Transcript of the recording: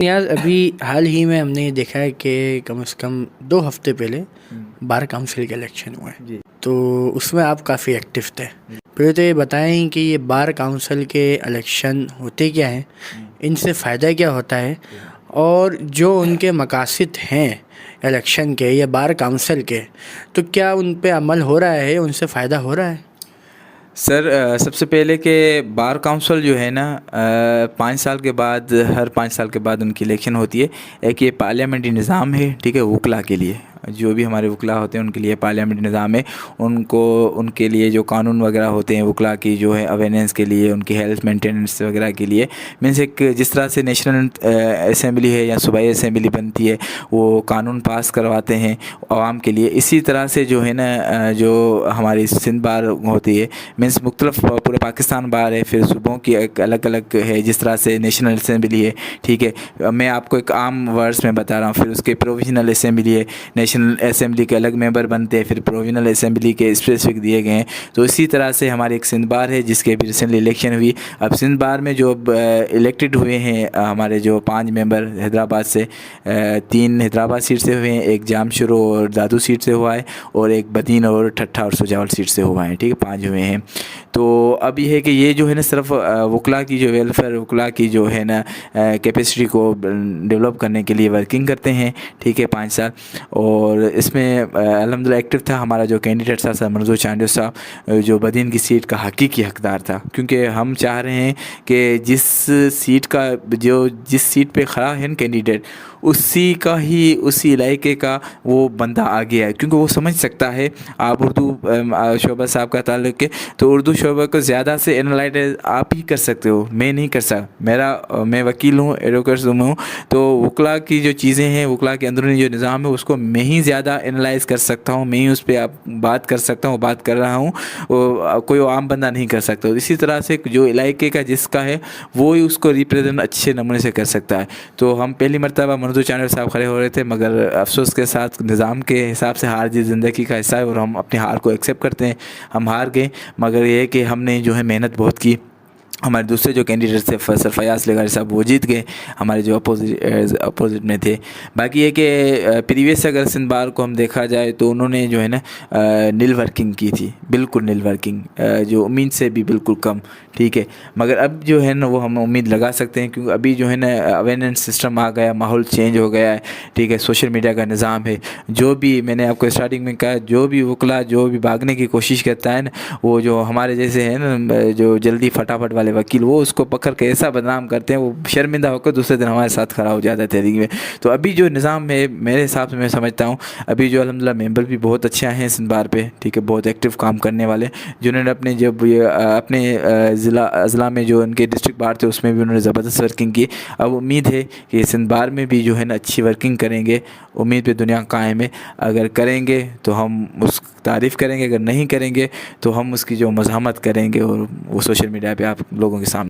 یار ابھی حال ہی میں ہم نے یہ دیکھا ہے کہ کم از کم 2 ہفتے پہلے بار کونسل کے الیکشن ہوئے جی تو اس میں آپ کافی ایکٹیو تھے. پہلے تو یہ بتائیں کہ یہ بار کونسل کے الیکشن ہوتے کیا ہیں, ان سے فائدہ کیا ہوتا ہے, اور جو ان کے مقاصد ہیں الیکشن کے یا بار کونسل کے, تو کیا ان پہ عمل ہو رہا ہے, ان سے فائدہ ہو رہا ہے؟ سر, سب سے پہلے کہ بار کونسل جو ہے نا 5 سال کے بعد, ہر 5 سال کے بعد ان کی الیکشن ہوتی ہے. ایک یہ پارلیمنٹری نظام ہے, ٹھیک ہے, وکلا کے لیے, جو بھی ہمارے وکلا ہوتے ہیں ان کے لیے پارلیمنٹری نظام ہے. ان کے لیے جو قانون وغیرہ ہوتے ہیں وکلا کی جو ہے اویرنس کے لیے, ان کی ہیلتھ مینٹیننس وغیرہ کے لیے, مینس ایک جس طرح سے نیشنل اسمبلی ہے یا صوبائی اسمبلی بنتی ہے, وہ قانون پاس کرواتے ہیں عوام کے لیے, اسی طرح سے جو ہے نا جو ہماری سندھ بار ہوتی ہے, مینس مختلف پورے پاکستان بار ہے, پھر صوبوں کی ایک الگ الگ ہے, جس طرح سے نیشنل اسمبلی ہے, ٹھیک ہے. میں آپ کو ایک عام ورڈس میں بتا رہا ہوں. پھر اس کے پروویژنل اسمبلی ہے, نیشنل اسمبلی کے الگ ممبر بنتے ہیں, پھر پروویژنل اسمبلی کے اسپیسفک دیے گئے ہیں. تو اسی طرح سے ہماری ایک سندھ بار ہے جس کے بھی ریسنٹلی الیکشن ہوئی. اب سندھ بار میں جو الیکٹڈ ہوئے ہیں ہمارے جو 5 ممبر حیدرآباد سے, 3 حیدرآباد سیٹ سے ہوئے ہیں, ایک جامشورو اور دادو سیٹ سے ہوا ہے, اور ایک بدین اور ٹھٹھا اور سجاول سیٹ سے ہوا ہے, ٹھیک ہے, 5 ہوئے ہیں. تو اب یہ ہے کہ یہ جو ہے نا صرف وکلا کی جو ویلفیئر, وکلا کی جو ہے نا کیپیسٹی کو ڈیولپ کرنے کے لیے ورکنگ کرتے ہیں, ٹھیک ہے, 5 سال. اور اس میں الحمدللہ ایکٹیو تھا ہمارا جو کینڈیڈیٹ تھا منظور چاندیو صاحب, جو بدین کی سیٹ کا حقیقی حقدار تھا. کیونکہ ہم چاہ رہے ہیں کہ جس سیٹ پہ کھڑا ہے کینڈیڈیٹ, اسی علاقے کا وہ بندہ آگے ہے, کیونکہ وہ سمجھ سکتا ہے. آپ اردو شعبہ صاحب کا تعلق ہے, تو اردو شعبہ کو زیادہ سے انالائز آپ ہی کر سکتے ہو, میں نہیں کر سکتا. میں وکیل ہوں, ایڈوکیٹ ہوں, تو وکلا کی جو چیزیں ہیں, وکلا کے اندرونی جو نظام ہے, اس کو میں ہی زیادہ انالائز کر سکتا ہوں, میں ہی اس پہ بات کر سکتا ہوں, بات کر رہا ہوں, کوئی عام بندہ نہیں کر سکتا. اسی طرح سے جو علاقے کا جس کا ہے وہ ہی اس کو ریپریزنٹ اچھے نمونے سے کر سکتا ہے. تو ہم پہلی مرتبہ منظور چاندیو صاحب کھڑے ہو رہے تھے, مگر افسوس کے ساتھ نظام کے حساب سے ہار جیت زندگی کا حصہ ہے, اور ہم اپنی ہار کو ایکسیپٹ کرتے ہیں. ہم ہار گئے, مگر یہ ہے کہ ہم نے جو ہے محنت بہت کی. ہمارے دوسرے جو کینڈیڈیٹ تھے سر فیاض لغاری صاحب, وہ جیت گئے, ہمارے جو اپوزٹ میں تھے. باقی یہ کہ پریویس اگر سندھ بار کو ہم دیکھا جائے تو انہوں نے جو ہے نا نیل ورکنگ کی تھی, بالکل نیل ورکنگ, جو امید سے بھی بالکل کم, ٹھیک ہے. مگر اب جو ہے نا وہ ہم امید لگا سکتے ہیں, کیونکہ ابھی جو ہے نا اویرنس سسٹم آ گیا, ماحول چینج ہو گیا ہے, ٹھیک ہے, سوشل میڈیا کا نظام ہے. جو بھی میں نے آپ کو اسٹارٹنگ میں کہا, جو بھی وکلا جو بھی بھاگنے کی کوشش کرتا ہے نا, وہ جو ہمارے جیسے ہیں نا جو جلدی فٹافٹ والے وکیل, وہ اس کو پکڑ کے ایسا بدنام کرتے ہیں, وہ شرمندہ ہو کر دوسرے دن ہمارے ساتھ کھڑا ہو جاتا ہے تحریک میں. تو ابھی جو نظام ہے میرے حساب سے میں سمجھتا ہوں ابھی جو الحمدللہ ممبر بھی بہت اچھے ہیں سندھ بار پہ, ٹھیک ہے, بہت ایکٹیو کام کرنے والے, جنہوں نے اپنے اضلاع میں جو ان کے ڈسٹرکٹ بار تھے اس میں بھی انہوں نے زبردست ورکنگ کی. اب امید ہے کہ سندھ بار میں بھی جو ہے نا اچھی ورکنگ کریں گے, امید پہ دنیا قائم ہے. اگر کریں گے تو ہم اس تعریف کریں گے, اگر نہیں کریں گے تو ہم اس کی جو مزاحمت کریں گے, اور وہ سوشل میڈیا پہ آپ لوگوں کے سامنے